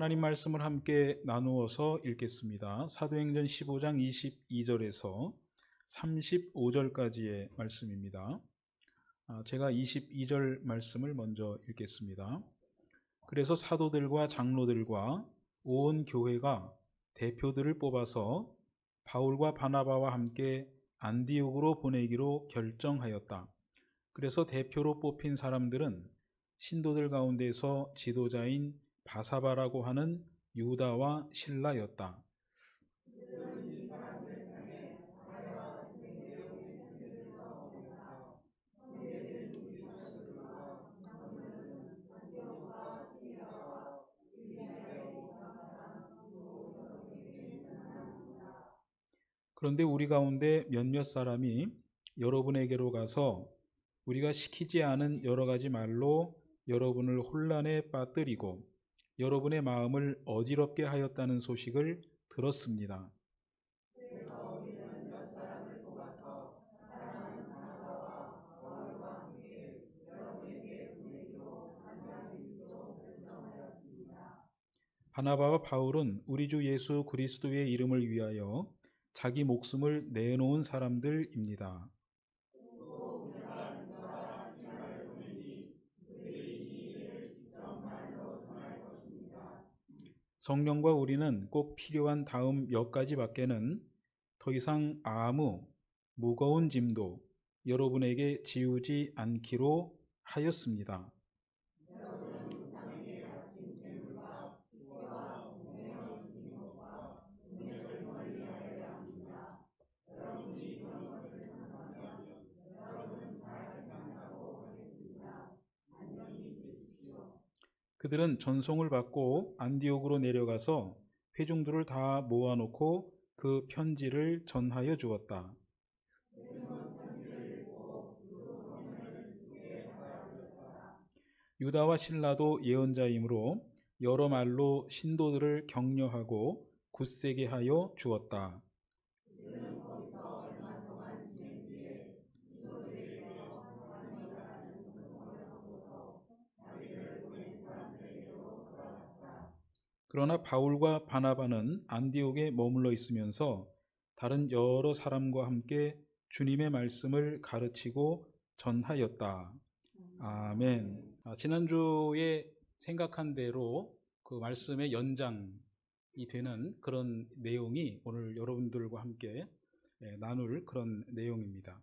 하나님 말씀을 함께 나누어서 읽겠습니다. 사도행전 15장 22절에서 35절까지의 말씀입니다. 제가 22절 말씀을 먼저 읽겠습니다. 그래서 사도들과 장로들과 온 교회가 대표들을 뽑아서 바울과 바나바와 함께 안디옥으로 보내기로 결정하였다. 그래서 대표로 뽑힌 사람들은 신도들 가운데서 지도자인 바사바라고 하는 유다와 실라였다. 그런데 우리 가운데 몇몇 사람이 여러분에게로 가서 우리가 시키지 않은 여러 가지 말로 여러분을 혼란에 빠뜨리고 여러분의 마음을 어지럽게 하였다는 소식을 들었습니다. 바나바와 바울은 우리 주 예수 그리스도의 이름을 위하여 자기 목숨을 내놓은 사람들입니다. 성령과 우리는 꼭 필요한 다음 몇 가지밖에는 더 이상 아무 무거운 짐도 여러분에게 지우지 않기로 하였습니다. 그들은 전송을 받고 안디옥으로 내려가서 회중들을 다 모아놓고 그 편지를 전하여 주었다. 유다와 실라도 예언자이므로 여러 말로 신도들을 격려하고 굳세게 하여 주었다. 그러나 바울과 바나바는 안디옥에 머물러 있으면서 다른 여러 사람과 함께 주님의 말씀을 가르치고 전하였다. 아멘. 지난주에 생각한 대로 그 말씀의 연장이 되는 그런 내용이 오늘 여러분들과 함께 나눌 그런 내용입니다.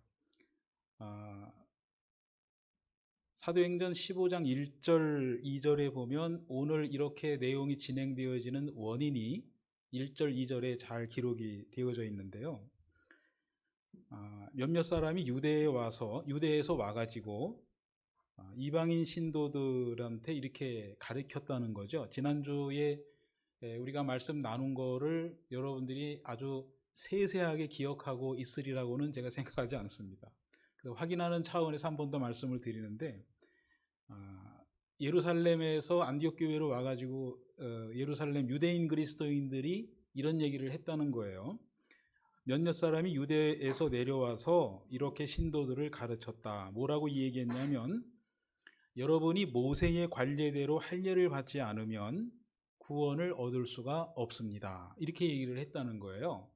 사도행전 15장 1절, 2절에 보면 오늘 이렇게 내용이 진행되어지는 원인이 1절, 2절에 잘 기록이 되어져 있는데요. 몇몇 사람이 유대에서 와가지고 이방인 신도들한테 이렇게 가르쳤다는 거죠. 지난주에 우리가 말씀 나눈 거를 여러분들이 아주 세세하게 기억하고 있으리라고는 제가 생각하지 않습니다. 그래서 확인하는 차원에서 한 번 더 말씀을 드리는데, 예루살렘에서 안디옥 교회로 와가지고 예루살렘 유대인 그리스도인들이 이런 얘기를 했다는 거예요. 몇몇 사람이 유대에서 내려와서 이렇게 신도들을 가르쳤다. 뭐라고 이 얘기했냐면, 여러분이 모세의 관례대로 할례를 받지 않으면 구원을 얻을 수가 없습니다. 이렇게 얘기를 했다는 거예요.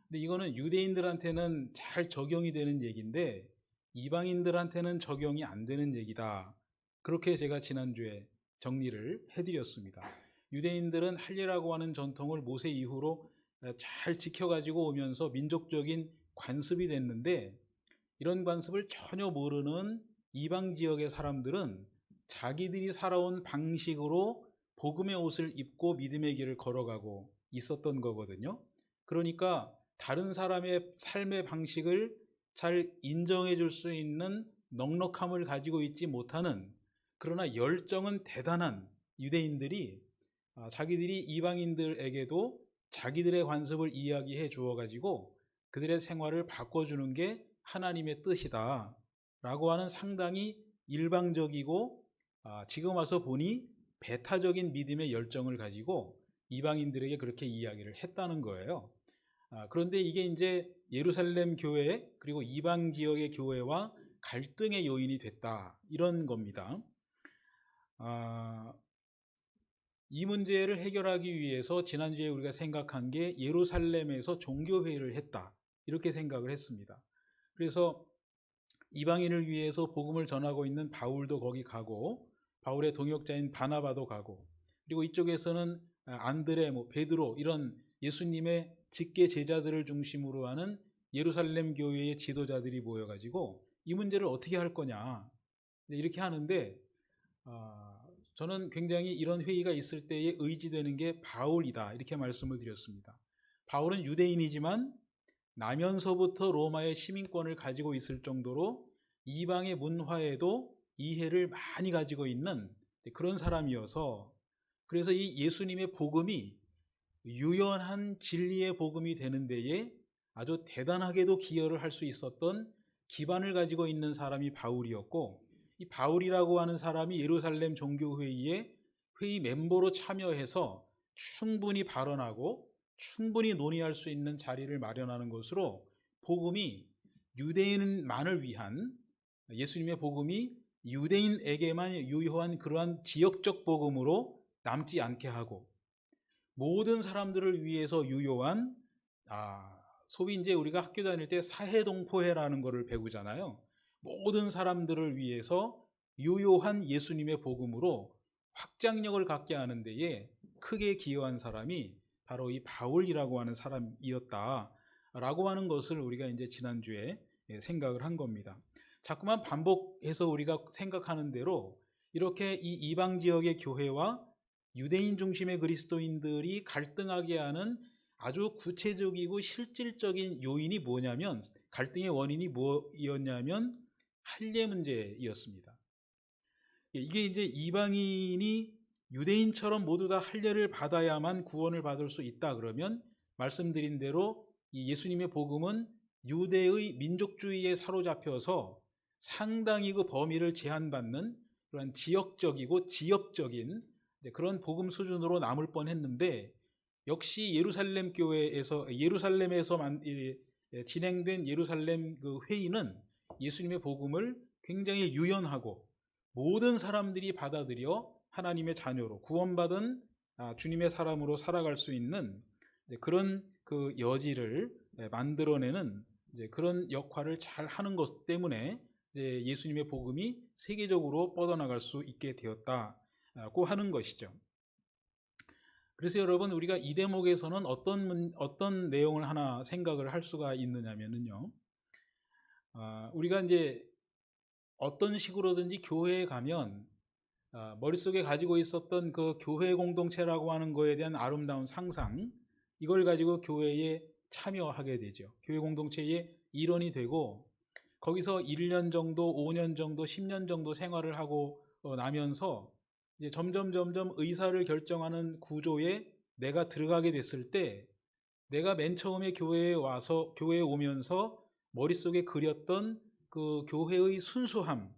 근데 이거는 유대인들한테는 잘 적용이 되는 얘기인데 이방인들한테는 적용이 안 되는 얘기다. 그렇게 제가 지난주에 정리를 해드렸습니다. 유대인들은 할례라고 하는 전통을 모세 이후로 잘 지켜가지고 오면서 민족적인 관습이 됐는데, 이런 관습을 전혀 모르는 이방 지역의 사람들은 자기들이 살아온 방식으로 복음의 옷을 입고 믿음의 길을 걸어가고 있었던 거거든요. 그러니까 다른 사람의 삶의 방식을 잘 인정해 줄 수 있는 넉넉함을 가지고 있지 못하는, 그러나 열정은 대단한 유대인들이 자기들이 이방인들에게도 자기들의 관습을 이야기해 주어 가지고 그들의 생활을 바꿔주는 게 하나님의 뜻이다 라고 하는 상당히 일방적이고 지금 와서 보니 배타적인 믿음의 열정을 가지고 이방인들에게 그렇게 이야기를 했다는 거예요. 그런데 이게 이제 예루살렘 교회 그리고 이방 지역의 교회와 갈등의 요인이 됐다, 이런 겁니다. 이 문제를 해결하기 위해서 지난주에 우리가 생각한 게 예루살렘에서 종교회의를 했다, 이렇게 생각을 했습니다. 그래서 이방인을 위해서 복음을 전하고 있는 바울도 거기 가고, 바울의 동역자인 바나바도 가고, 그리고 이쪽에서는 안드레, 베드로, 이런 예수님의 직계 제자들을 중심으로 하는 예루살렘 교회의 지도자들이 모여가지고 이 문제를 어떻게 할 거냐, 이렇게 하는데, 저는 굉장히 이런 회의가 있을 때에 의지되는 게 바울이다, 이렇게 말씀을 드렸습니다. 바울은 유대인이지만 나면서부터 로마의 시민권을 가지고 있을 정도로 이방의 문화에도 이해를 많이 가지고 있는 그런 사람이어서, 그래서 이 예수님의 복음이 유연한 진리의 복음이 되는 데에 아주 대단하게도 기여를 할 수 있었던 기반을 가지고 있는 사람이 바울이었고, 이 바울이라고 하는 사람이 예루살렘 종교회의에 회의 멤버로 참여해서 충분히 발언하고 충분히 논의할 수 있는 자리를 마련하는 것으로 복음이 유대인만을 위한, 예수님의 복음이 유대인에게만 유효한 그러한 지역적 복음으로 남지 않게 하고, 모든 사람들을 위해서 유효한, 소위 이제 우리가 학교 다닐 때 사해동포회라는 것을 배우잖아요. 모든 사람들을 위해서 유효한 예수님의 복음으로 확장력을 갖게 하는 데에 크게 기여한 사람이 바로 이 바울이라고 하는 사람이었다라고 하는 것을 우리가 이제 지난주에 생각을 한 겁니다. 자꾸만 반복해서 우리가 생각하는 대로 이렇게 이 이방 지역의 교회와 유대인 중심의 그리스도인들이 갈등하게 하는 아주 구체적이고 실질적인 요인이 뭐냐면, 갈등의 원인이 뭐였냐면 할례 문제였습니다. 이게 이제 이방인이 유대인처럼 모두 다 할례를 받아야만 구원을 받을 수 있다 그러면, 말씀드린 대로 이 예수님의 복음은 유대의 민족주의에 사로잡혀서 상당히 그 범위를 제한받는 그런 지역적이고 지역적인 그런 복음 수준으로 남을 뻔했는데, 역시 예루살렘 교회에서, 예루살렘에서 진행된 예루살렘 그 회의는 예수님의 복음을 굉장히 유연하고 모든 사람들이 받아들여 하나님의 자녀로 구원받은 주님의 사람으로 살아갈 수 있는 그런 그 여지를 만들어내는 그런 역할을 잘 하는 것 때문에 예수님의 복음이 세계적으로 뻗어나갈 수 있게 되었다고 하는 것이죠. 그래서 여러분, 우리가 이 대목에서는 어떤 내용을 하나 생각을 할 수가 있느냐면요, 우리가 이제 어떤 식으로든지 교회에 가면 머릿속에 가지고 있었던 그 교회 공동체라고 하는 거에 대한 아름다운 상상, 이걸 가지고 교회에 참여하게 되죠. 교회 공동체의 일원이 되고, 거기서 1년 정도, 5년 정도, 10년 정도 생활을 하고 나면서 이제 점점 의사를 결정하는 구조에 내가 들어가게 됐을 때, 내가 맨 처음에 교회에 오면서 머릿속에 그렸던 그 교회의 순수함,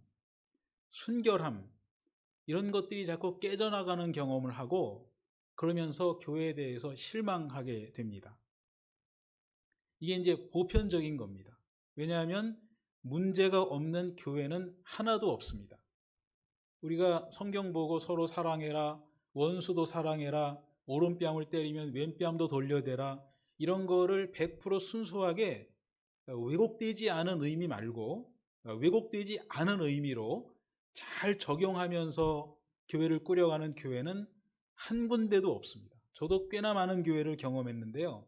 순결함, 이런 것들이 자꾸 깨져나가는 경험을 하고, 그러면서 교회에 대해서 실망하게 됩니다. 이게 이제 보편적인 겁니다. 왜냐하면 문제가 없는 교회는 하나도 없습니다. 우리가 성경 보고 서로 사랑해라, 원수도 사랑해라, 오른뺨을 때리면 왼뺨도 돌려대라, 이런 거를 100% 순수하게 왜곡되지 않은 의미 말고 왜곡되지 않은 의미로 잘 적용하면서 교회를 꾸려가는 교회는 한 군데도 없습니다. 저도 꽤나 많은 교회를 경험했는데요,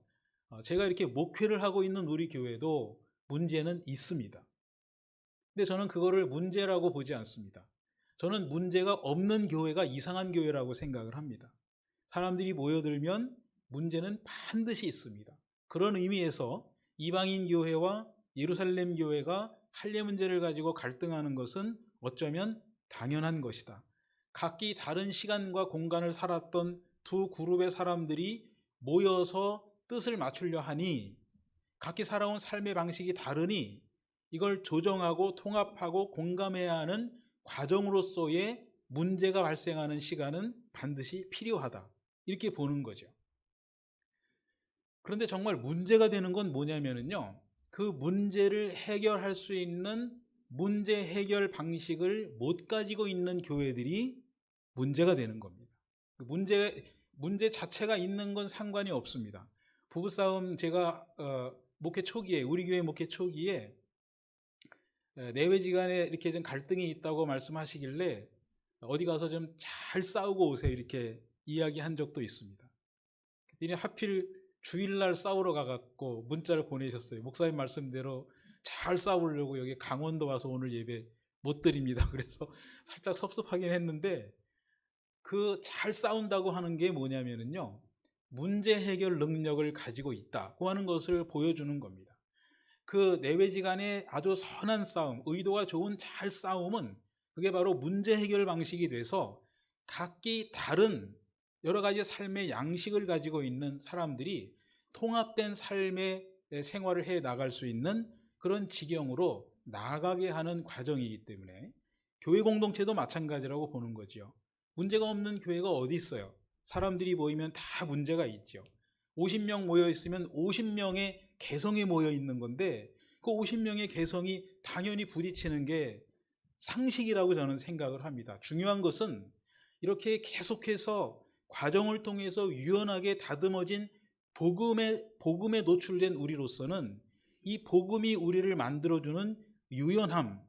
제가 이렇게 목회를 하고 있는 우리 교회도 문제는 있습니다. 근데 저는 그거를 문제라고 보지 않습니다. 저는 문제가 없는 교회가 이상한 교회라고 생각을 합니다. 사람들이 모여들면 문제는 반드시 있습니다. 그런 의미에서 이방인 교회와 예루살렘 교회가 할례 문제를 가지고 갈등하는 것은 어쩌면 당연한 것이다. 각기 다른 시간과 공간을 살았던 두 그룹의 사람들이 모여서 뜻을 맞추려 하니, 각기 살아온 삶의 방식이 다르니 이걸 조정하고 통합하고 공감해야 하는 과정으로서의 문제가 발생하는 시간은 반드시 필요하다, 이렇게 보는 거죠. 그런데 정말 문제가 되는 건 뭐냐면요, 그 문제를 해결할 수 있는 문제 해결 방식을 못 가지고 있는 교회들이 문제가 되는 겁니다. 문제 자체가 있는 건 상관이 없습니다. 부부싸움 제가 목회 초기에, 우리 교회 목회 초기에 내외지간에 이렇게 좀 갈등이 있다고 말씀하시길래 어디 가서 좀 잘 싸우고 오세요 이렇게 이야기한 적도 있습니다. 그랬더니 하필 주일날 싸우러 가갖고 문자를 보내셨어요. 목사님 말씀대로 잘 싸우려고 여기 강원도 와서 오늘 예배 못 드립니다. 그래서 살짝 섭섭하긴 했는데, 그 잘 싸운다고 하는 게 뭐냐면요, 문제 해결 능력을 가지고 있다고 하는 것을 보여주는 겁니다. 그 내외지간의 아주 선한 싸움, 의도가 좋은 잘 싸움은 그게 바로 문제 해결 방식이 돼서 각기 다른 여러 가지 삶의 양식을 가지고 있는 사람들이 통합된 삶의 생활을 해 나갈 수 있는 그런 지경으로 나아가게 하는 과정이기 때문에 교회 공동체도 마찬가지라고 보는 거죠. 문제가 없는 교회가 어디 있어요? 사람들이 모이면 다 문제가 있죠. 50명 모여 있으면 50명의 개성이 모여 있는 건데, 그 50명의 개성이 당연히 부딪히는 게 상식이라고 저는 생각을 합니다. 중요한 것은 이렇게 계속해서 과정을 통해서 유연하게 다듬어진 복음에 노출된 우리로서는 이 복음이 우리를 만들어주는 유연함,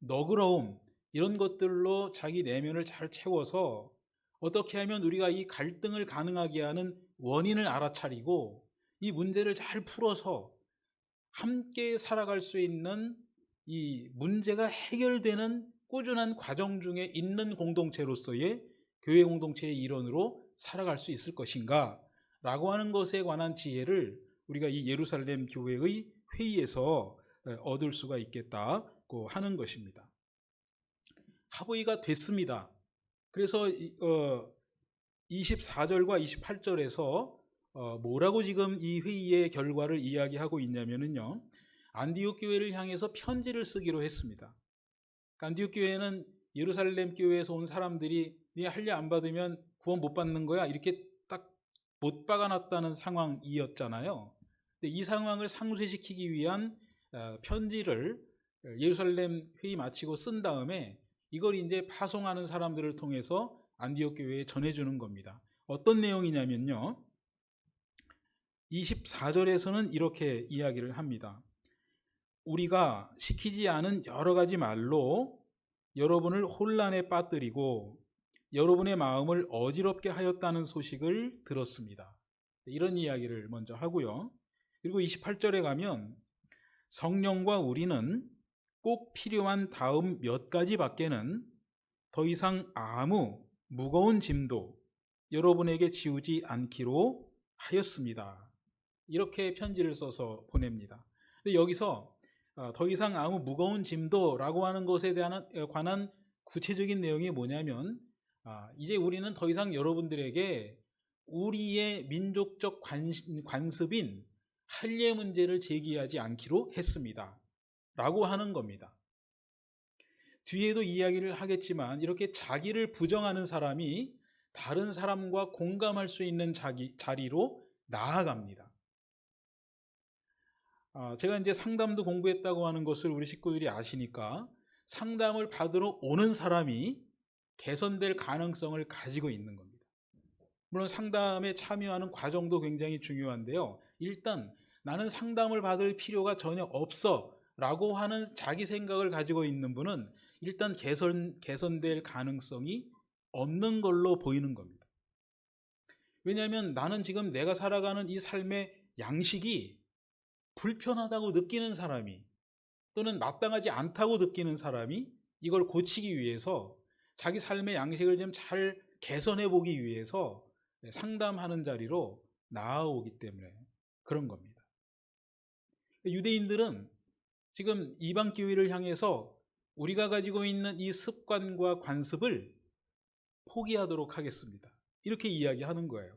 너그러움, 이런 것들로 자기 내면을 잘 채워서 어떻게 하면 우리가 이 갈등을 가능하게 하는 원인을 알아차리고 이 문제를 잘 풀어서 함께 살아갈 수 있는, 이 문제가 해결되는 꾸준한 과정 중에 있는 공동체로서의 교회 공동체의 일원으로 살아갈 수 있을 것인가 라고 하는 것에 관한 지혜를 우리가 이 예루살렘 교회의 회의에서 얻을 수가 있겠다고 하는 것입니다. 합의가 됐습니다. 그래서 24절과 28절에서 뭐라고 지금 이 회의의 결과를 이야기하고 있냐면요, 안디옥 교회를 향해서 편지를 쓰기로 했습니다. 안디옥 교회는 예루살렘 교회에서 온 사람들이 네 할례 안 받으면 구원 못 받는 거야 이렇게 딱 못 박아놨다는 상황이었잖아요. 근데 이 상황을 상쇄시키기 위한 편지를 예루살렘 회의 마치고 쓴 다음에 이걸 이제 파송하는 사람들을 통해서 안디옥 교회에 전해주는 겁니다. 어떤 내용이냐면요, 24절에서는 이렇게 이야기를 합니다. 우리가 시키지 않은 여러 가지 말로 여러분을 혼란에 빠뜨리고 여러분의 마음을 어지럽게 하였다는 소식을 들었습니다. 이런 이야기를 먼저 하고요. 그리고 28절에 가면 성령과 우리는 꼭 필요한 다음 몇 가지 밖에는 더 이상 아무 무거운 짐도 여러분에게 지우지 않기로 하였습니다. 이렇게 편지를 써서 보냅니다. 근데 여기서 더 이상 아무 무거운 짐도 라고 하는 것에 관한 구체적인 내용이 뭐냐면, 이제 우리는 더 이상 여러분들에게 우리의 민족적 관습인 할례 문제를 제기하지 않기로 했습니다 라고 하는 겁니다. 뒤에도 이야기를 하겠지만 이렇게 자기를 부정하는 사람이 다른 사람과 공감할 수 있는 자리로 나아갑니다. 제가 이제 상담도 공부했다고 하는 것을 우리 식구들이 아시니까 상담을 받으러 오는 사람이 개선될 가능성을 가지고 있는 겁니다. 물론 상담에 참여하는 과정도 굉장히 중요한데요, 일단 나는 상담을 받을 필요가 전혀 없어 라고 하는 자기 생각을 가지고 있는 분은 일단 개선될 가능성이 없는 걸로 보이는 겁니다. 왜냐하면 나는 지금 내가 살아가는 이 삶의 양식이 불편하다고 느끼는 사람이, 또는 마땅하지 않다고 느끼는 사람이 이걸 고치기 위해서 자기 삶의 양식을 좀 잘 개선해 보기 위해서 상담하는 자리로 나아오기 때문에 그런 겁니다. 유대인들은 지금 이방 교회를 향해서 우리가 가지고 있는 이 습관과 관습을 포기하도록 하겠습니다 이렇게 이야기하는 거예요.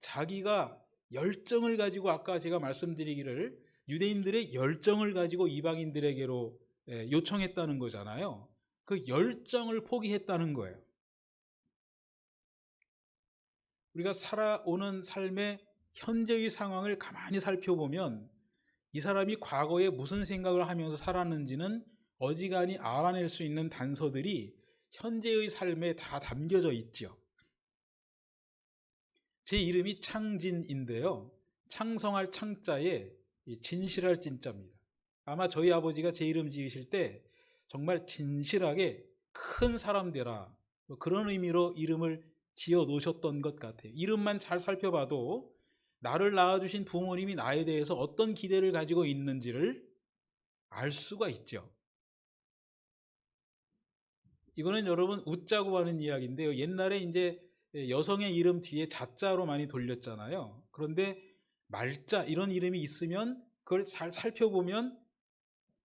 자기가 열정을 가지고, 아까 제가 말씀드리기를 유대인들의 열정을 가지고 이방인들에게로 요청했다는 거잖아요. 그 열정을 포기했다는 거예요. 우리가 살아오는 삶의 현재의 상황을 가만히 살펴보면 이 사람이 과거에 무슨 생각을 하면서 살았는지는 어지간히 알아낼 수 있는 단서들이 현재의 삶에 다 담겨져 있죠. 제 이름이 창진인데요. 창성할 창자에 진실할 진자입니다. 아마 저희 아버지가 제 이름 지으실 때 정말 진실하게 큰 사람 되라, 뭐 그런 의미로 이름을 지어 놓으셨던 것 같아요. 이름만 잘 살펴봐도 나를 낳아주신 부모님이 나에 대해서 어떤 기대를 가지고 있는지를 알 수가 있죠. 이거는 여러분 웃자고 하는 이야기인데요. 옛날에 이제 여성의 이름 뒤에 자자로 많이 돌렸잖아요. 그런데 말자 이런 이름이 있으면 그걸 잘 살펴보면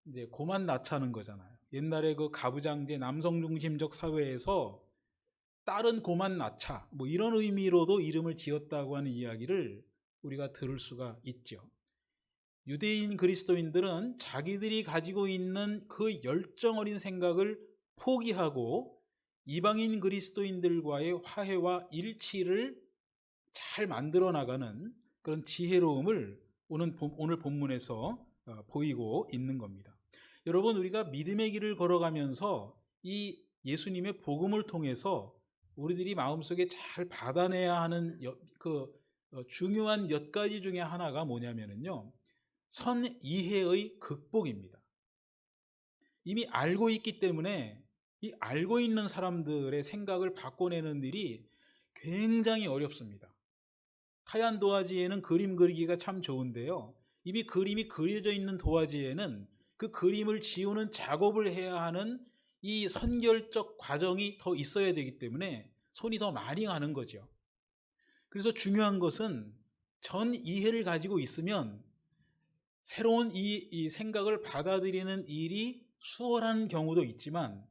이제 고만 낳자는 거잖아요. 옛날에 그 가부장제 남성 중심적 사회에서 딸은 고만 낳자 뭐 이런 의미로도 이름을 지었다고 하는 이야기를 우리가 들을 수가 있죠. 유대인 그리스도인들은 자기들이 가지고 있는 그 열정 어린 생각을 포기하고 이방인 그리스도인들과의 화해와 일치를 잘 만들어 나가는 그런 지혜로움을 오늘 본문에서 보이고 있는 겁니다. 여러분, 우리가 믿음의 길을 걸어가면서 이 예수님의 복음을 통해서 우리들이 마음속에 잘 받아내야 하는 중요한 몇 가지 중에 하나가 뭐냐면요, 선이해의 극복입니다. 이미 알고 있기 때문에 이 알고 있는 사람들의 생각을 바꿔내는 일이 굉장히 어렵습니다. 하얀 도화지에는 그림 그리기가 참 좋은데요, 이미 그림이 그려져 있는 도화지에는 그 그림을 지우는 작업을 해야 하는 이 선결적 과정이 더 있어야 되기 때문에 손이 더 많이 가는 거죠. 그래서 중요한 것은 전 이해를 가지고 있으면 새로운 이 생각을 받아들이는 일이 수월한 경우도 있지만,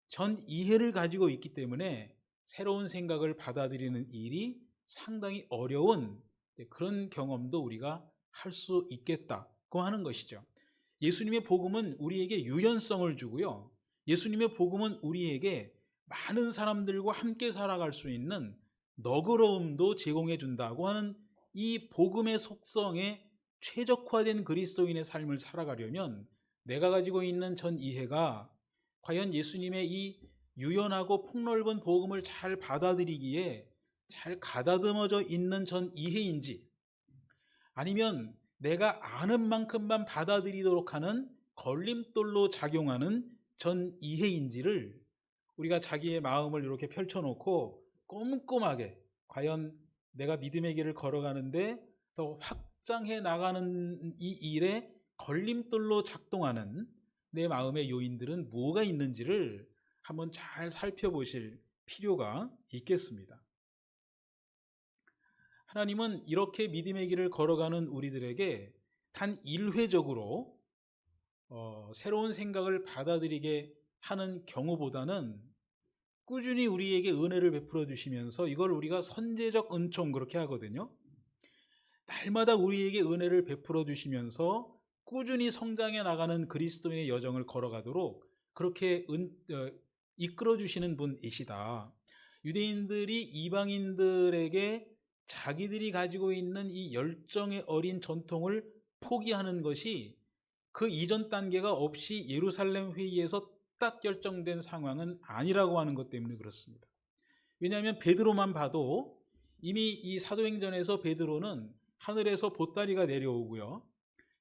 전 이해를 가지고 있기 때문에 새로운 생각을 받아들이는 일이 상당히 어려운 그런 경험도 우리가 할 수 있겠다고 하는 것이죠. 예수님의 복음은 우리에게 유연성을 주고요, 예수님의 복음은 우리에게 많은 사람들과 함께 살아갈 수 있는 너그러움도 제공해 준다고 하는 이 복음의 속성에 최적화된 그리스도인의 삶을 살아가려면 내가 가지고 있는 전 이해가 과연 예수님의 이 유연하고 폭넓은 복음을 잘 받아들이기에 잘 가다듬어져 있는 전 이해인지, 아니면 내가 아는 만큼만 받아들이도록 하는 걸림돌로 작용하는 전 이해인지를 우리가 자기의 마음을 이렇게 펼쳐놓고 꼼꼼하게, 과연 내가 믿음의 길을 걸어가는데 더 확장해 나가는 이 일에 걸림돌로 작동하는 내 마음의 요인들은 뭐가 있는지를 한번 잘 살펴보실 필요가 있겠습니다. 하나님은 이렇게 믿음의 길을 걸어가는 우리들에게 단 1회적으로 새로운 생각을 받아들이게 하는 경우보다는 꾸준히 우리에게 은혜를 베풀어 주시면서, 이걸 우리가 선제적 은총 그렇게 하거든요. 날마다 우리에게 은혜를 베풀어 주시면서 꾸준히 성장해 나가는 그리스도인의 여정을 걸어가도록 그렇게 이끌어 주시는 분이시다. 유대인들이 이방인들에게 자기들이 가지고 있는 이 열정의 어린 전통을 포기하는 것이 그 이전 단계가 없이 예루살렘 회의에서 딱 결정된 상황은 아니라고 하는 것 때문에 그렇습니다. 왜냐하면 베드로만 봐도 이미 이 사도행전에서 베드로는 하늘에서 보따리가 내려오고요,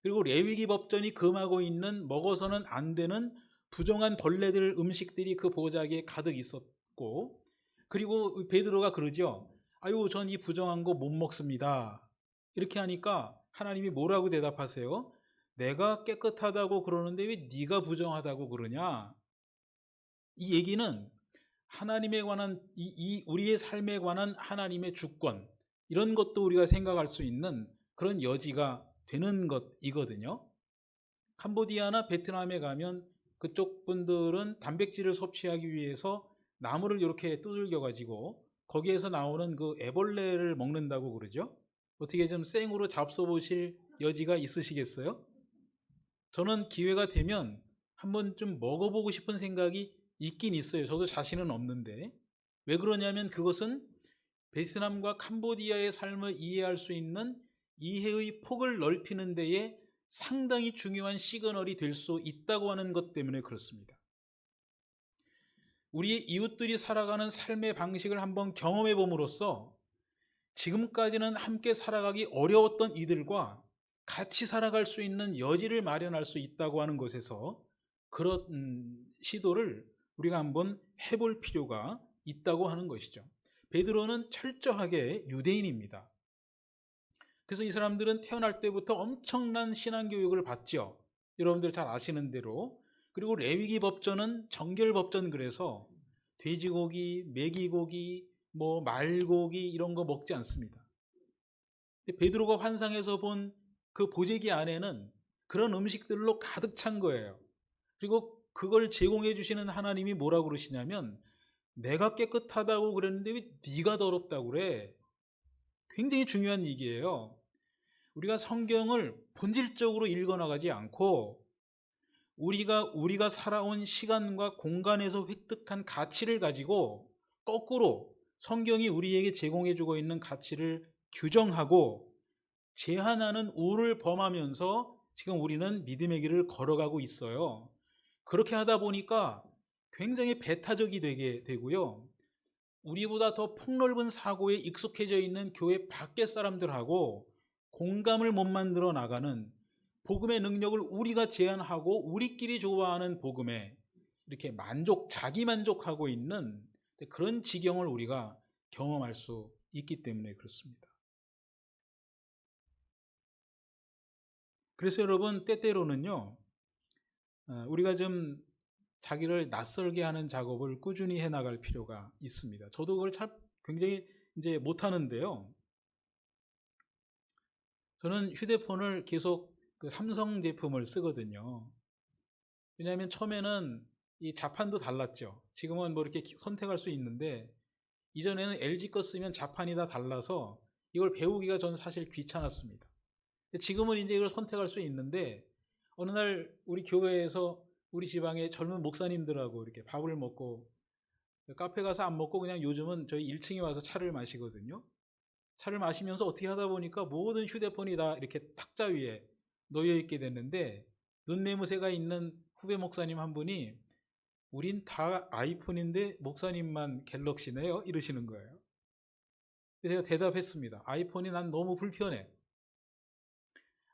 그리고 레위기 법전이 금하고 있는 먹어서는 안 되는 부정한 벌레들 음식들이 그 보자기에 가득 있었고, 그리고 베드로가 그러죠. 아유, 전 이 부정한 거 못 먹습니다. 이렇게 하니까 하나님이 뭐라고 대답하세요? 내가 깨끗하다고 그러는데 왜 네가 부정하다고 그러냐? 이 얘기는 하나님에 관한 우리의 삶에 관한 하나님의 주권, 이런 것도 우리가 생각할 수 있는 그런 여지가 되는 것이거든요. 캄보디아나 베트남에 가면 그쪽 분들은 단백질을 섭취하기 위해서 나무를 이렇게 두들겨 가지고 거기에서 나오는 그 애벌레를 먹는다고 그러죠. 어떻게 좀 생으로 잡숴보실 여지가 있으시겠어요? 저는 기회가 되면 한번 좀 먹어보고 싶은 생각이 있긴 있어요. 저도 자신은 없는데. 왜 그러냐면 그것은 베트남과 캄보디아의 삶을 이해할 수 있는 이해의 폭을 넓히는 데에 상당히 중요한 시그널이 될 수 있다고 하는 것 때문에 그렇습니다. 우리 이웃들이 살아가는 삶의 방식을 한번 경험해 봄으로써 지금까지는 함께 살아가기 어려웠던 이들과 같이 살아갈 수 있는 여지를 마련할 수 있다고 하는 것에서 그런 시도를 우리가 한번 해볼 필요가 있다고 하는 것이죠. 베드로는 철저하게 유대인입니다. 그래서 이 사람들은 태어날 때부터 엄청난 신앙교육을 받죠. 여러분들 잘 아시는 대로. 그리고 레위기 법전은 정결법전, 그래서 돼지고기, 메기고기, 말고기 이런 거 먹지 않습니다. 베드로가 환상에서 본 그 보재기 안에는 그런 음식들로 가득 찬 거예요. 그리고 그걸 제공해 주시는 하나님이 뭐라고 그러시냐면, 내가 깨끗하다고 그랬는데 왜 네가 더럽다고 그래? 굉장히 중요한 얘기예요. 우리가 성경을 본질적으로 읽어나가지 않고 우리가 살아온 시간과 공간에서 획득한 가치를 가지고 거꾸로 성경이 우리에게 제공해주고 있는 가치를 규정하고 제한하는 오를 범하면서 지금 우리는 믿음의 길을 걸어가고 있어요. 그렇게 하다 보니까 굉장히 배타적이 되게 되고요. 우리보다 더 폭넓은 사고에 익숙해져 있는 교회 밖의 사람들하고 공감을 못 만들어 나가는, 복음의 능력을 우리가 제한하고 우리끼리 좋아하는 복음에 이렇게 자기 만족하고 있는 그런 지경을 우리가 경험할 수 있기 때문에 그렇습니다. 그래서 여러분, 때때로는요, 우리가 좀 자기를 낯설게 하는 작업을 꾸준히 해나갈 필요가 있습니다. 저도 그걸 굉장히 이제 못하는데요. 저는 휴대폰을 계속 그 삼성 제품을 쓰거든요. 왜냐하면 처음에는 이 자판도 달랐죠. 지금은 이렇게 선택할 수 있는데, 이전에는 LG 거 쓰면 자판이 다 달라서 이걸 배우기가 저는 사실 귀찮았습니다. 지금은 이제 이걸 선택할 수 있는데, 어느 날 우리 교회에서 우리 지방의 젊은 목사님들하고 이렇게 밥을 먹고, 카페 가서 안 먹고 그냥 요즘은 저희 1층에 와서 차를 마시거든요. 차를 마시면서 어떻게 하다 보니까 모든 휴대폰이 다 이렇게 탁자 위에 놓여 있게 됐는데, 눈매무새가 있는 후배 목사님 한 분이 우린 다 아이폰인데 목사님만 갤럭시네요 이러시는 거예요. 그래서 제가 대답했습니다. 아이폰이 난 너무 불편해.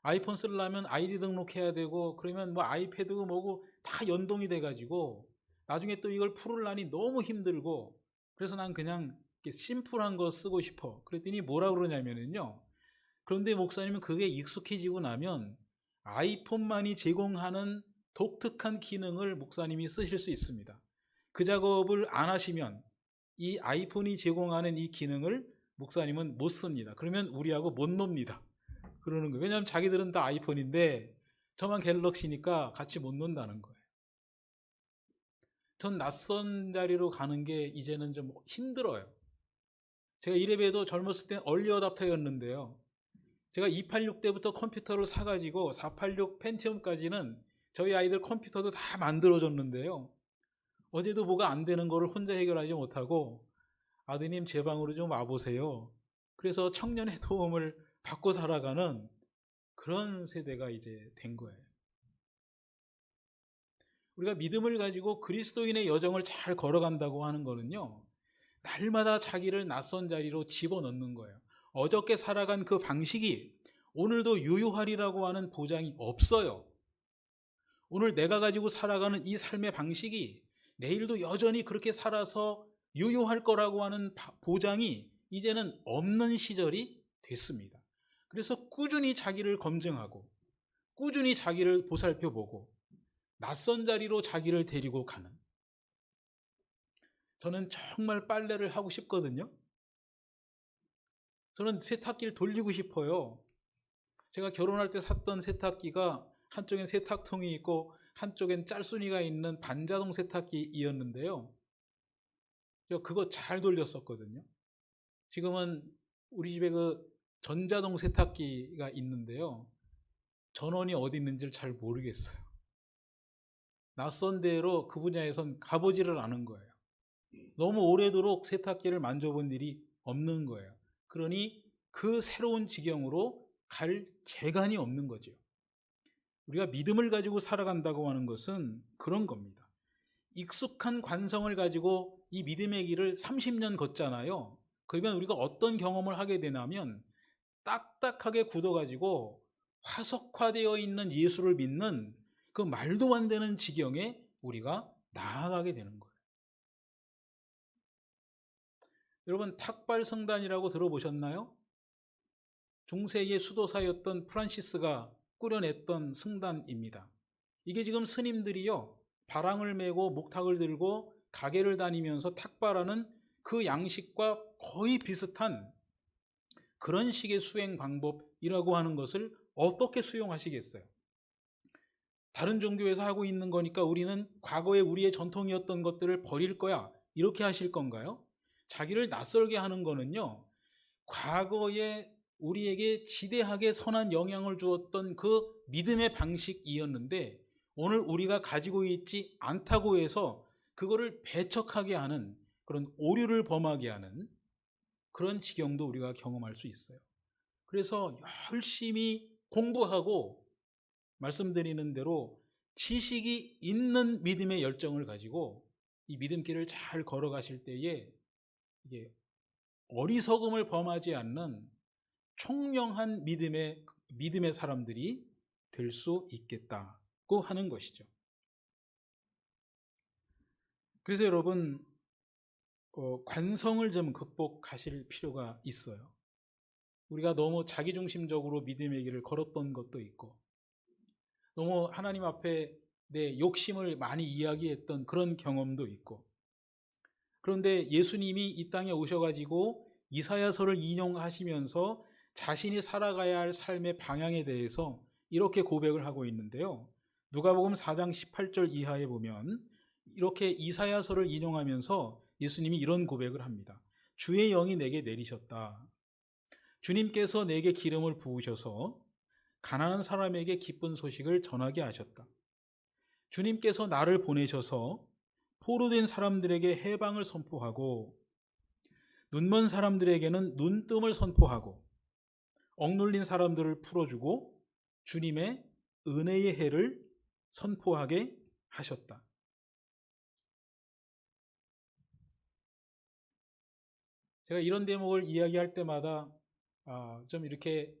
아이폰 쓰려면 아이디 등록해야 되고, 그러면 아이패드 뭐고 다 연동이 돼가지고 나중에 또 이걸 풀으려니 너무 힘들고, 그래서 난 그냥 심플한 거 쓰고 싶어. 그랬더니 뭐라 그러냐면요, 그런데 목사님은 그게 익숙해지고 나면 아이폰만이 제공하는 독특한 기능을 목사님이 쓰실 수 있습니다. 그 작업을 안 하시면 이 아이폰이 제공하는 이 기능을 목사님은 못 씁니다. 그러면 우리하고 못 놉니다. 그러는 거예요. 왜냐하면 자기들은 다 아이폰인데 저만 갤럭시니까 같이 못 논다는 거예요. 전 낯선 자리로 가는 게 이제는 좀 힘들어요. 제가 이래봬도 젊었을 땐 얼리 어답터였는데요. 제가 286 때부터 컴퓨터를 사가지고 486 펜티엄까지는 저희 아이들 컴퓨터도 다 만들어줬는데요. 어제도 뭐가 안 되는 거를 혼자 해결하지 못하고 아드님 제 방으로 좀 와보세요. 그래서 청년의 도움을 받고 살아가는 그런 세대가 이제 된 거예요. 우리가 믿음을 가지고 그리스도인의 여정을 잘 걸어간다고 하는 거는요, 날마다 자기를 낯선 자리로 집어넣는 거예요. 어저께 살아간 그 방식이 오늘도 유효하리라고 하는 보장이 없어요. 오늘 내가 가지고 살아가는 이 삶의 방식이 내일도 여전히 그렇게 살아서 유효할 거라고 하는 보장이 이제는 없는 시절이 됐습니다. 그래서 꾸준히 자기를 검증하고 꾸준히 자기를 보살펴보고 낯선 자리로 자기를 데리고 가는, 저는 정말 빨래를 하고 싶거든요. 저는 세탁기를 돌리고 싶어요. 제가 결혼할 때 샀던 세탁기가 한쪽엔 세탁통이 있고 한쪽엔 짤순이가 있는 반자동 세탁기이었는데요. 제가 그거 잘 돌렸었거든요. 지금은 우리 집에 그 전자동 세탁기가 있는데요. 전원이 어디 있는지를 잘 모르겠어요. 낯선 데로 그 분야에선 가보지를 않은 거예요. 너무 오래도록 세탁기를 만져본 일이 없는 거예요. 그러니 그 새로운 지경으로 갈 재간이 없는 거죠. 우리가 믿음을 가지고 살아간다고 하는 것은 그런 겁니다. 익숙한 관성을 가지고 이 믿음의 길을 30년 걷잖아요. 그러면 우리가 어떤 경험을 하게 되냐면 딱딱하게 굳어가지고 화석화되어 있는 예수를 믿는 그 말도 안 되는 지경에 우리가 나아가게 되는 거예요. 여러분, 탁발성단이라고 들어보셨나요? 중세의 수도사였던 프란시스가 꾸려냈던 성단입니다. 이게 지금 스님들이요, 바랑을 메고 목탁을 들고 가게를 다니면서 탁발하는 그 양식과 거의 비슷한 그런 식의 수행 방법이라고 하는 것을 어떻게 수용하시겠어요? 다른 종교에서 하고 있는 거니까 우리는 과거에 우리의 전통이었던 것들을 버릴 거야, 이렇게 하실 건가요? 자기를 낯설게 하는 거는요, 과거에 우리에게 지대하게 선한 영향을 주었던 그 믿음의 방식이었는데 오늘 우리가 가지고 있지 않다고 해서 그거를 배척하게 하는, 그런 오류를 범하게 하는 그런 지경도 우리가 경험할 수 있어요. 그래서 열심히 공부하고, 말씀드리는 대로 지식이 있는 믿음의 열정을 가지고 이 믿음길을 잘 걸어가실 때에 이게 어리석음을 범하지 않는 총명한 믿음의 사람들이 될 수 있겠다고 하는 것이죠. 그래서 여러분, 관성을 좀 극복하실 필요가 있어요. 우리가 너무 자기중심적으로 믿음의 길을 걸었던 것도 있고, 너무 하나님 앞에 내 욕심을 많이 이야기했던 그런 경험도 있고, 그런데 예수님이 이 땅에 오셔가지고 이사야서를 인용하시면서 자신이 살아가야 할 삶의 방향에 대해서 이렇게 고백을 하고 있는데요. 누가복음 4장 18절 이하에 보면 이렇게 이사야서를 인용하면서 예수님이 이런 고백을 합니다. 주의 영이 내게 내리셨다. 주님께서 내게 기름을 부으셔서 가난한 사람에게 기쁜 소식을 전하게 하셨다. 주님께서 나를 보내셔서 포로된 사람들에게 해방을 선포하고 눈먼 사람들에게는 눈뜸을 선포하고 억눌린 사람들을 풀어주고 주님의 은혜의 해를 선포하게 하셨다. 제가 이런 대목을 이야기할 때마다 좀 이렇게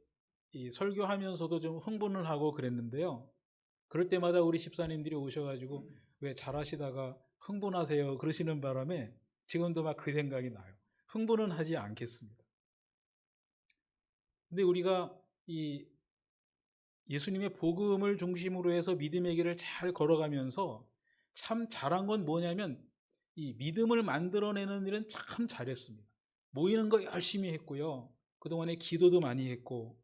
설교하면서도 좀 흥분을 하고 그랬는데요. 그럴 때마다 우리 집사님들이 오셔가지고 왜 잘하시다가 흥분하세요 그러시는 바람에 지금도 막 그 생각이 나요. 흥분은 하지 않겠습니다. 근데 우리가 이 예수님의 복음을 중심으로 해서 믿음의 길을 잘 걸어가면서 참 잘한 건 뭐냐면 이 믿음을 만들어내는 일은 참 잘했습니다. 모이는 거 열심히 했고요. 그동안에 기도도 많이 했고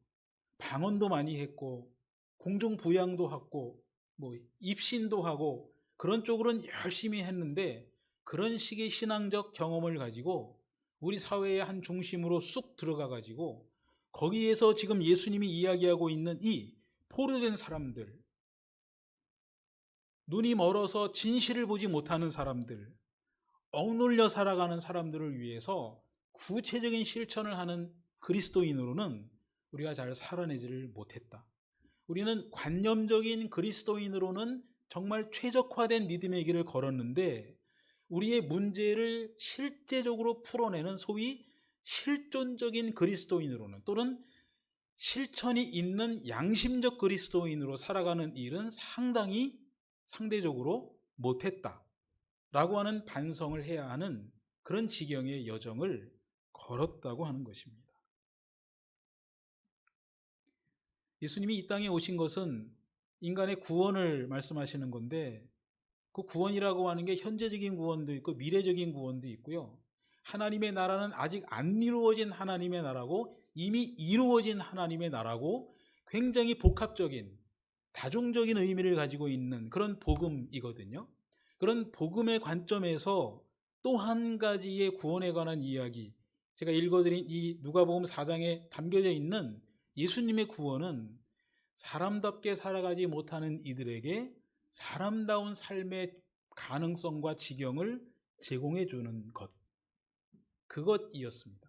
방언도 많이 했고 공중부양도 하고 뭐 입신도 하고 그런 쪽으로는 열심히 했는데 그런 식의 신앙적 경험을 가지고 우리 사회의 한 중심으로 쑥 들어가 가지고 거기에서 지금 예수님이 이야기하고 있는 이 포로된 사람들, 눈이 멀어서 진실을 보지 못하는 사람들, 억눌려 살아가는 사람들을 위해서 구체적인 실천을 하는 그리스도인으로는 우리가 잘 살아내지를 못했다. 우리는 관념적인 그리스도인으로는 정말 최적화된 믿음의 길을 걸었는데 우리의 문제를 실제적으로 풀어내는 소위 실존적인 그리스도인으로는 또는 실천이 있는 양심적 그리스도인으로 살아가는 일은 상대적으로 못했다라고 하는 반성을 해야 하는 그런 지경의 여정을 걸었다고 하는 것입니다. 예수님이 이 땅에 오신 것은 인간의 구원을 말씀하시는 건데 그 구원이라고 하는 게 현재적인 구원도 있고 미래적인 구원도 있고요. 하나님의 나라는 아직 안 이루어진 하나님의 나라고 이미 이루어진 하나님의 나라고 굉장히 복합적인 다중적인 의미를 가지고 있는 그런 복음이거든요. 그런 복음의 관점에서 또 한 가지의 구원에 관한 이야기, 제가 읽어드린 이 누가복음 4장에 담겨져 있는 예수님의 구원은 사람답게 살아가지 못하는 이들에게 사람다운 삶의 가능성과 지경을 제공해 주는 것, 그것이었습니다.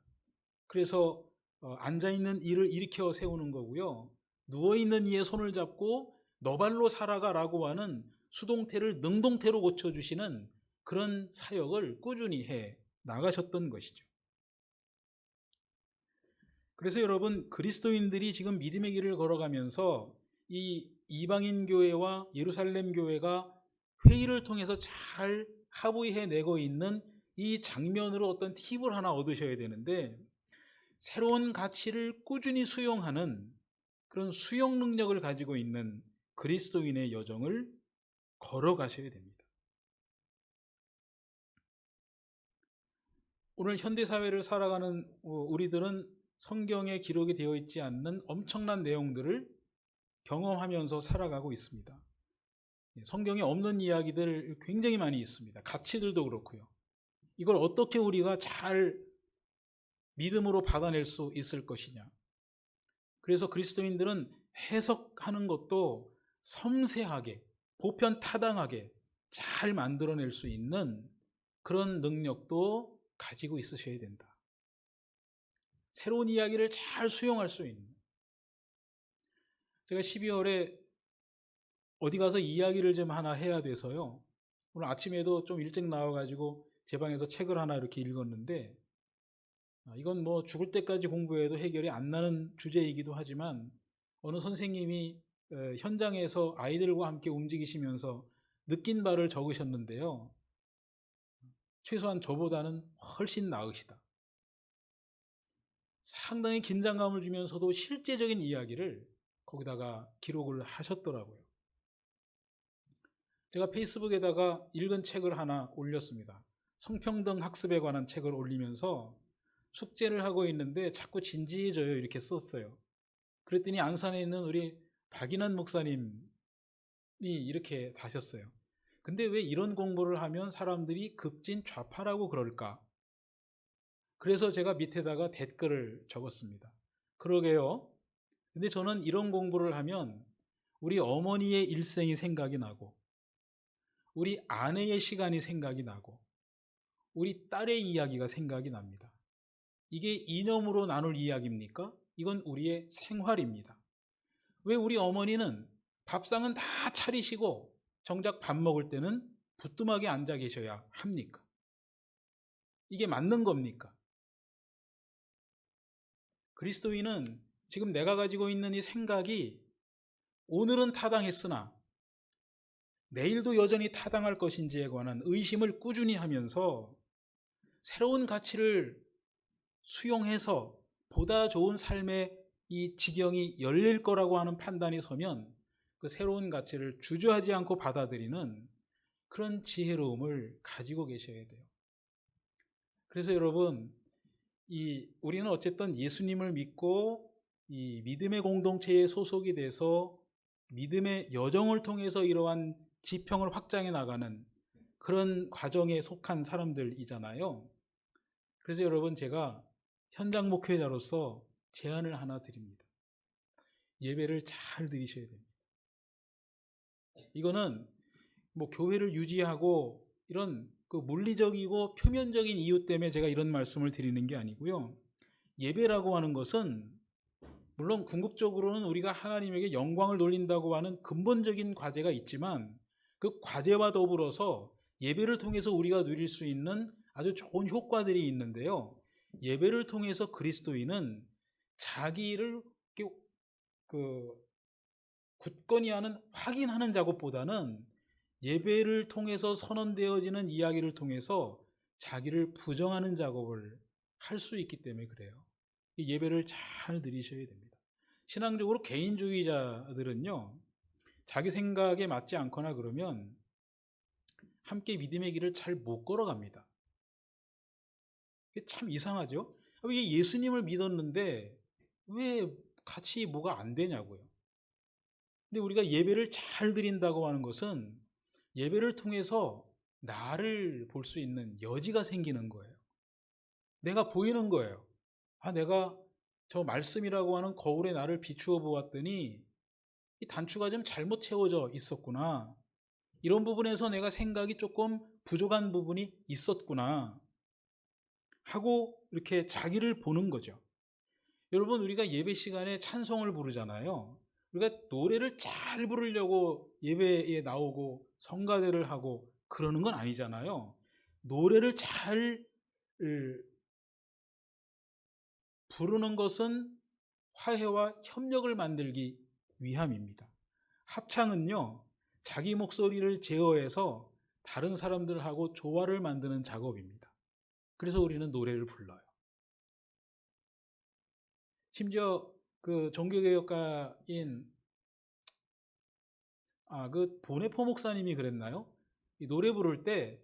그래서 앉아있는 이를 일으켜 세우는 거고요. 누워있는 이의 손을 잡고 너 발로 살아가라고 하는 수동태를 능동태로 고쳐주시는 그런 사역을 꾸준히 해 나가셨던 것이죠. 그래서 여러분, 그리스도인들이 지금 믿음의 길을 걸어가면서 이 이방인 교회와 예루살렘 교회가 회의를 통해서 잘 합의해내고 있는 이 장면으로 어떤 팁을 하나 얻으셔야 되는데, 새로운 가치를 꾸준히 수용하는 그런 수용 능력을 가지고 있는 그리스도인의 여정을 걸어가셔야 됩니다. 오늘 현대사회를 살아가는 우리들은 성경에 기록이 되어 있지 않는 엄청난 내용들을 경험하면서 살아가고 있습니다. 성경에 없는 이야기들 굉장히 많이 있습니다. 가치들도 그렇고요. 이걸 어떻게 우리가 잘 믿음으로 받아낼 수 있을 것이냐. 그래서 그리스도인들은 해석하는 것도 섬세하게, 보편타당하게 잘 만들어낼 수 있는 그런 능력도 가지고 있으셔야 된다. 새로운 이야기를 잘 수용할 수 있는. 제가 12월에 어디 가서 이야기를 좀 하나 해야 돼서요. 오늘 아침에도 좀 일찍 나와가지고 제 방에서 책을 하나 이렇게 읽었는데, 이건 뭐 죽을 때까지 공부해도 해결이 안 나는 주제이기도 하지만, 어느 선생님이 현장에서 아이들과 함께 움직이시면서 느낀 바를 적으셨는데요. 최소한 저보다는 훨씬 나으시다. 상당히 긴장감을 주면서도 실제적인 이야기를 거기다가 기록을 하셨더라고요. 제가 페이스북에다가 읽은 책을 하나 올렸습니다. 성평등 학습에 관한 책을 올리면서 숙제를 하고 있는데 자꾸 진지해져요 이렇게 썼어요. 그랬더니 안산에 있는 우리 박인환 목사님이 이렇게 다셨어요. 근데 왜 이런 공부를 하면 사람들이 급진 좌파라고 그럴까? 그래서 제가 밑에다가 댓글을 적었습니다. 그러게요. 근데 저는 이런 공부를 하면 우리 어머니의 일생이 생각이 나고, 우리 아내의 시간이 생각이 나고, 우리 딸의 이야기가 생각이 납니다. 이게 이념으로 나눌 이야기입니까? 이건 우리의 생활입니다. 왜 우리 어머니는 밥상은 다 차리시고 정작 밥 먹을 때는 부뚜막에 앉아 계셔야 합니까? 이게 맞는 겁니까? 그리스도인은 지금 내가 가지고 있는 이 생각이 오늘은 타당했으나 내일도 여전히 타당할 것인지에 관한 의심을 꾸준히 하면서 새로운 가치를 수용해서 보다 좋은 삶의 이 지경이 열릴 거라고 하는 판단이 서면 그 새로운 가치를 주저하지 않고 받아들이는 그런 지혜로움을 가지고 계셔야 돼요. 그래서 여러분, 우리는 어쨌든 예수님을 믿고 이 믿음의 공동체에 소속이 돼서 믿음의 여정을 통해서 이러한 지평을 확장해 나가는 그런 과정에 속한 사람들이잖아요. 그래서 여러분, 제가 현장 목회자로서 제안을 하나 드립니다. 예배를 잘 드리셔야 됩니다. 이거는 뭐 교회를 유지하고 이런 그 물리적이고 표면적인 이유 때문에 제가 이런 말씀을 드리는 게 아니고요. 예배라고 하는 것은 물론 궁극적으로는 우리가 하나님에게 영광을 돌린다고 하는 근본적인 과제가 있지만, 그 과제와 더불어서 예배를 통해서 우리가 누릴 수 있는 아주 좋은 효과들이 있는데요. 예배를 통해서 그리스도인은 자기를 굳건히 하는, 확인하는 작업보다는 예배를 통해서 선언되어지는 이야기를 통해서 자기를 부정하는 작업을 할 수 있기 때문에 그래요. 이 예배를 잘 드리셔야 됩니다. 신앙적으로 개인주의자들은요, 자기 생각에 맞지 않거나 그러면 함께 믿음의 길을 잘 못 걸어갑니다. 이게 참 이상하죠? 이게 예수님을 믿었는데 왜 같이 뭐가 안 되냐고요. 근데 우리가 예배를 잘 드린다고 하는 것은 예배를 통해서 나를 볼 수 있는 여지가 생기는 거예요. 내가 보이는 거예요. 내가 저 말씀이라고 하는 거울에 나를 비추어 보았더니 이 단추가 좀 잘못 채워져 있었구나. 이런 부분에서 내가 생각이 조금 부족한 부분이 있었구나 하고 이렇게 자기를 보는 거죠. 여러분, 우리가 예배 시간에 찬송을 부르잖아요. 우리가 노래를 잘 부르려고 예배에 나오고 성가대를 하고 그러는 건 아니잖아요. 노래를 잘 부르는 것은 화해와 협력을 만들기 위함입니다. 합창은요, 자기 목소리를 제어해서 다른 사람들하고 조화를 만드는 작업입니다. 그래서 우리는 노래를 불러요. 심지어 그 종교개혁가인 그 보네포 목사님이 그랬나요? 이 노래 부를 때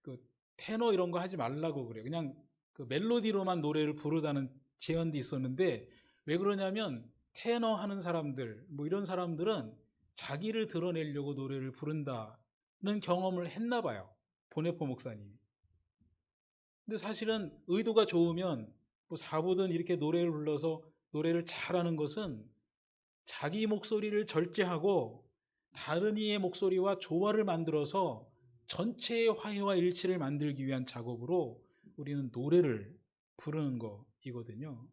그 테너 이런 거 하지 말라고 그래요. 그냥 그 멜로디로만 노래를 부르다는 제언도 있었는데, 왜 그러냐면 테너 하는 사람들, 뭐 이런 사람들은 자기를 드러내려고 노래를 부른다는 경험을 했나 봐요. 보네포 목사님이. 근데 사실은 의도가 좋으면 뭐 사부든 이렇게 노래를 불러서 노래를 잘하는 것은 자기 목소리를 절제하고 다른 이의 목소리와 조화를 만들어서 전체의 화해와 일치를 만들기 위한 작업으로 우리는 노래를 부르는 것이거든요.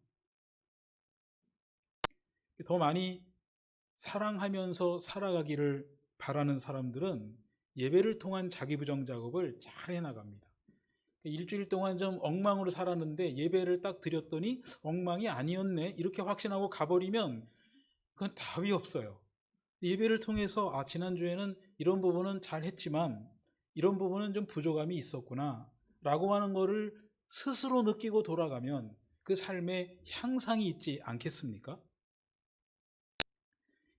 더 많이 사랑하면서 살아가기를 바라는 사람들은 예배를 통한 자기부정 작업을 잘 해나갑니다. 일주일 동안 좀 엉망으로 살았는데 예배를 딱 드렸더니 엉망이 아니었네 이렇게 확신하고 가버리면 그건 답이 없어요. 예배를 통해서 지난주에는 이런 부분은 잘 했지만 이런 부분은 좀 부족함이 있었구나 라고 하는 거를 스스로 느끼고 돌아가면 그 삶에 향상이 있지 않겠습니까?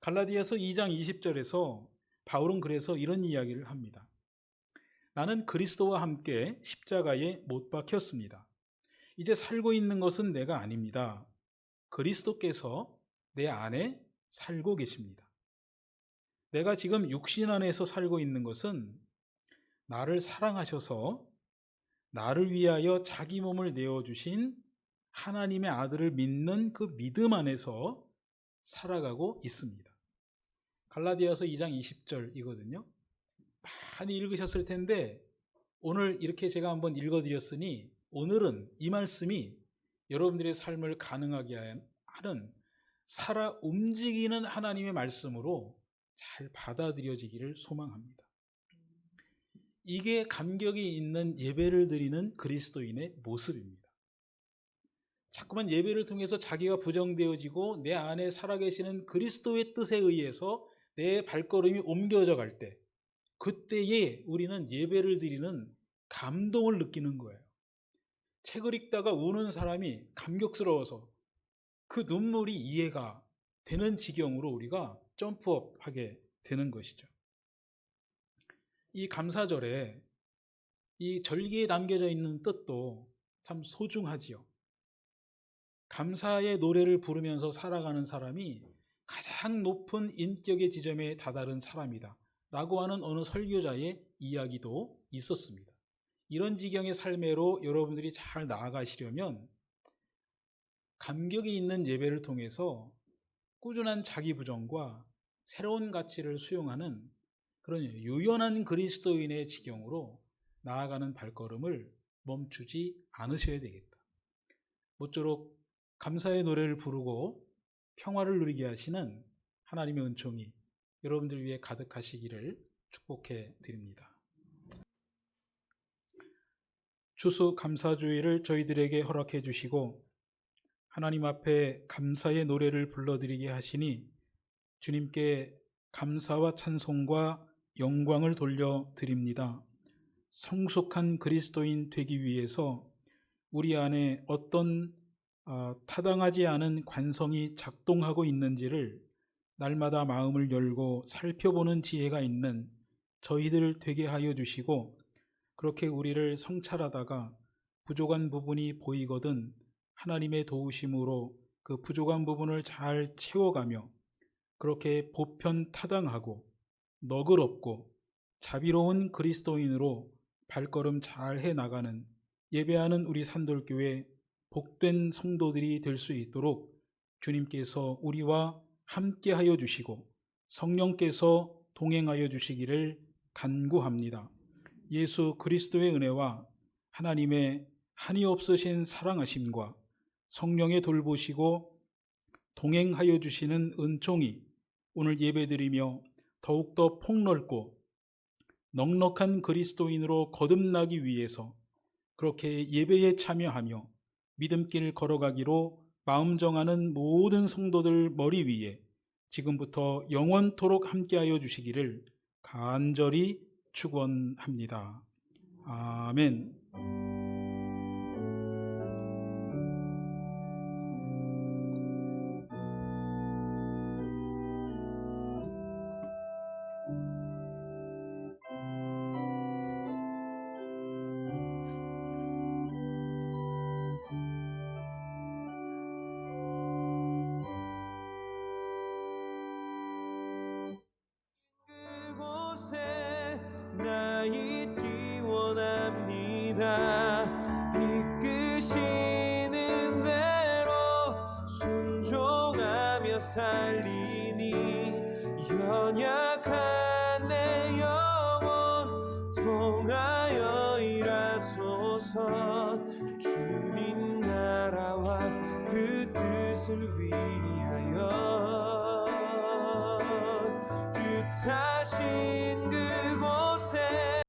갈라디아서 2장 20절에서 바울은 그래서 이런 이야기를 합니다. 나는 그리스도와 함께 십자가에 못 박혔습니다. 이제 살고 있는 것은 내가 아닙니다. 그리스도께서 내 안에 살고 계십니다. 내가 지금 육신 안에서 살고 있는 것은 나를 사랑하셔서 나를 위하여 자기 몸을 내어주신 하나님의 아들을 믿는 그 믿음 안에서 살아가고 있습니다. 갈라디아서 2장 20절이거든요. 많이 읽으셨을 텐데 오늘 이렇게 제가 한번 읽어드렸으니 오늘은 이 말씀이 여러분들의 삶을 가능하게 하는 살아 움직이는 하나님의 말씀으로 잘 받아들여지기를 소망합니다. 이게 감격이 있는 예배를 드리는 그리스도인의 모습입니다. 자꾸만 예배를 통해서 자기가 부정되어지고 내 안에 살아계시는 그리스도의 뜻에 의해서 내 발걸음이 옮겨져 갈 때, 그때에 우리는 예배를 드리는 감동을 느끼는 거예요. 책을 읽다가 우는 사람이 감격스러워서 그 눈물이 이해가 되는 지경으로 우리가 점프업하게 되는 것이죠. 이 감사절에 이 절기에 담겨져 있는 뜻도 참 소중하지요. 감사의 노래를 부르면서 살아가는 사람이 가장 높은 인격의 지점에 다다른 사람이다 라고 하는 어느 설교자의 이야기도 있었습니다. 이런 지경의 삶으로 여러분들이 잘 나아가시려면 감격이 있는 예배를 통해서 꾸준한 자기부정과 새로운 가치를 수용하는 그런 유연한 그리스도인의 지경으로 나아가는 발걸음을 멈추지 않으셔야 되겠다. 모쪼록 감사의 노래를 부르고 평화를 누리게 하시는 하나님의 은총이 여러분들 위해 가득하시기를 축복해 드립니다. 추수 감사주일을 저희들에게 허락해 주시고 하나님 앞에 감사의 노래를 불러드리게 하시니 주님께 감사와 찬송과 영광을 돌려드립니다. 성숙한 그리스도인 되기 위해서 우리 안에 어떤 타당하지 않은 관성이 작동하고 있는지를 날마다 마음을 열고 살펴보는 지혜가 있는 저희들 되게 하여 주시고, 그렇게 우리를 성찰하다가 부족한 부분이 보이거든 하나님의 도우심으로 그 부족한 부분을 잘 채워가며 그렇게 보편 타당하고 너그럽고 자비로운 그리스도인으로 발걸음 잘 해나가는 예배하는 우리 산돌교회 복된 성도들이 될 수 있도록 주님께서 우리와 함께하여 주시고 성령께서 동행하여 주시기를 간구합니다. 예수 그리스도의 은혜와 하나님의 한이 없으신 사랑하심과 성령의 돌보시고 동행하여 주시는 은총이 오늘 예배드리며 더욱더 폭넓고 넉넉한 그리스도인으로 거듭나기 위해서 그렇게 예배에 참여하며 믿음길 걸어가기로 마음 정하는 모든 성도들 머리 위에 지금부터 영원토록 함께하여 주시기를 간절히 축원합니다. 아멘. 그곳에 나 있기 원합니다. 이끄시는 대로 순종하며 살리니 연약한 내 영혼 통하여 일하소서. 주님 나라와 그 뜻을 위하여 뜻하신 그곳